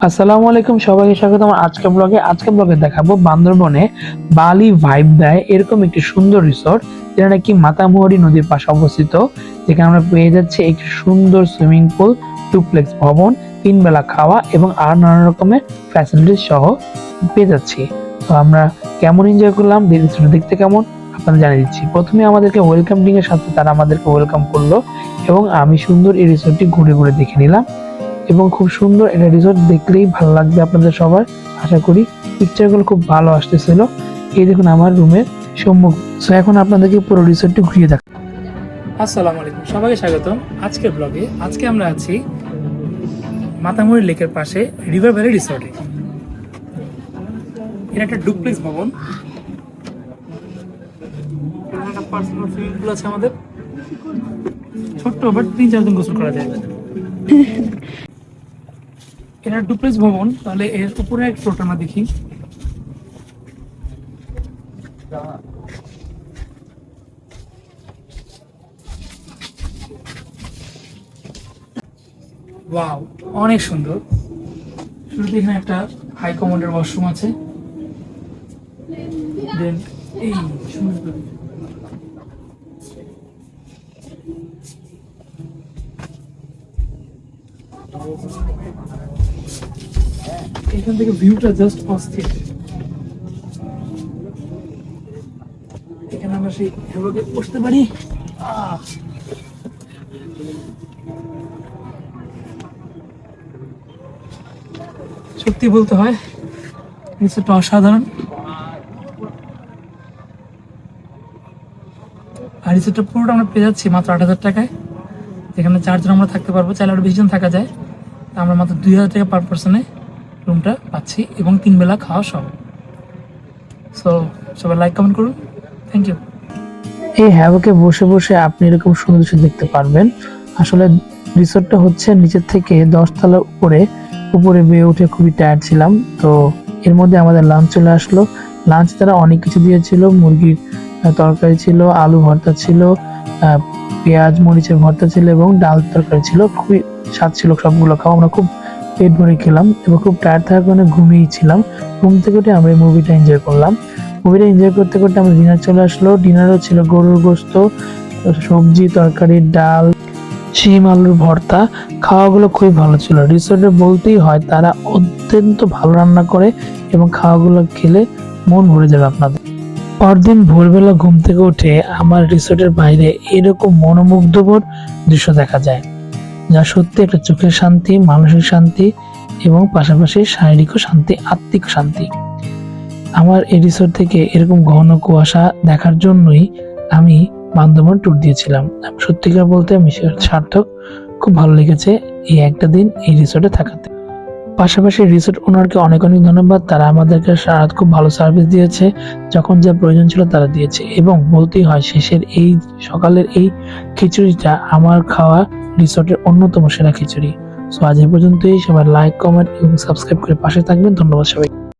আসসালামু আলাইকুম, সবাইকে স্বাগত আমার আজকে ব্লগে দেখাবো বান্দরবনে বালি ভাইব দেয় এরকম একটি সুন্দর রিসোর্ট, যেটা নাকি মাতামুহুরী নদীর পাশে অবস্থিত। যেখানে আমরা পেয়ে যাচ্ছি একটি সুন্দর সুইমিং পুল, ডুপ্লেক্স ভবন, 3 বেলা খাওয়া এবং আর নানা রকমের ফ্যাসিলিটিস সহ পেয়ে যাচ্ছি। তো আমরা কেমন এনজয় করলাম, রিসোর্ট দেখতে কেমন আপনাদের জানিয়ে দিচ্ছি। প্রথমে আমাদেরকে ওয়েলকাম ড্রিং এর সাথে তারা আমাদেরকে ওয়েলকাম করলো এবং আমি সুন্দর এই রিসোর্টটি ঘুরে ঘুরে দেখে নিলাম এবং খুব সুন্দর একটা রিসোর্ট, দেখলেই ভালো লাগবে আপনাদের সবার। আশা করি পিকচারগুলো খুব ভালো আসতেছিল। এই দেখুন আমার রুমের সম্মুখ। সো এখন আপনাদেরকে পুরো রিসোর্টটি ঘুরিয়ে দেখ। আসসালামু আলাইকুম, সবাইকে স্বাগতম আজকের ব্লগে। আজকে আমরা আছি মাতামুহুরী লেকের পাশে রিভার ভ্যালি রিসোর্টে। এটা একটা ডুপ্লেক্স ভবন, একটা পার্সোনাল সুইমিং পুল আছে আমাদের, ছোট্ট বাট 3-4 জন গোসল করা যায়। এটা ডুপ্লেক্স ভবন, তাহলে এর উপরে এক ফ্লোরটা আমরা দেখি। ওয়াও, অনেক সুন্দর। শুরুতে এখানে একটা হাই কমান্ডের ওয়াশরুম আছে। দেন এই সুন্দর এখান থেকে ভিউটা জাস্ট অস্থির। এখানে আমরা সেই হ্যাভকে বসতে পারি। সত্যি বলতে হয় রিসোর্টটা অসাধারণ। আর রিসোর্টটা পুরোটা আমরা পেয়ে যাচ্ছি মাত্র 8,000 টাকায়, যেখানে 4 জন আমরা থাকতে পারবো, চাইলে আরো 20 জন থাকা যায়। আমরা মাত্র 2,000 টাকা পার পার্সনে রুমটা পাচ্ছি এবং 3 বেলা খাওয়া সব। সো সবাই লাইক কমেন্ট করুন, থ্যাংক ইউ। এই হ্যাভকে বসে বসে আপনি এরকম সুন্দর দৃশ্য দেখতে পারবেন। আসলে রিসোর্টটা হচ্ছে নিচের থেকে 10 তলার উপরে বেয়ে উঠে খুবই টায়ার্ড ছিলাম। তো এর মধ্যে আমাদের লাঞ্চ চলে আসলো। লাঞ্চ তারা অনেক কিছু দিয়েছিল, মুরগির তরকারি ছিল, আলু ভর্তা ছিল, পেঁয়াজ মরিচের ভর্তা ছিল এবং ডাল তরকারি ছিল। খুবই স্বাদ ছিল সবগুলো খাওয়া। আমরা খুব পেট ভরে খেলাম এবং খুব টায়ার্ড থাকার কারণে ঘুমিয়েছিলাম। ঘুম থেকে উঠে আমরা এই মুভিটা এনজয় করলাম। মুভিটা এনজয় করতে করতে আমরা ডিনার চলে আসলো। ডিনারও ছিল গরুর গোস্ত, সবজি, তরকারি, ডাল, শিম আলুর ভর্তা। খাওয়াগুলো খুবই ভালো ছিল। রিসোর্টে বলতেই হয় তারা অত্যন্ত ভালো রান্না করে এবং খাওয়াগুলো খেলে মন ভরে যাবে আপনাদের। পরদিন ভোরবেলা ঘুম থেকে উঠে আমার রিসোর্টের বাইরে এরকম মনোমুগ্ধকর দৃশ্য দেখা যায়, যা সত্যি একটা চোখের শান্তি, মানসিক শান্তি এবং পাশাপাশি শারীরিক শান্তি, আত্মিক শান্তি। আমার এই রিসোর্ট থেকে এরকম ঘন কুয়াশা দেখার জন্যই আমি বান্দরবন ট্যুর দিয়েছিলাম। সত্যিকার বলতে আমি সার্থক, খুব ভালো লেগেছে এই একটা দিন এই রিসোর্টে থাকাতে। পাশাপাশি রিসোর্ট ওনারকে অনেক অনেক ধন্যবাদ। তারা আমাদেরকে খুব ভালো সার্ভিস দিয়েছে, যখন যা প্রয়োজন ছিল তারা দিয়েছে। এবং বলতেই হয় শেষের এই সকালের এই খিচুড়িটা আমার খাওয়া রিসোর্টের অন্যতম সেরা খিচুড়ি। সো আজ এই পর্যন্তই। সবাই লাইক, কমেন্ট এবং সাবস্ক্রাইব করে পাশে থাকবেন। ধন্যবাদ সবাই।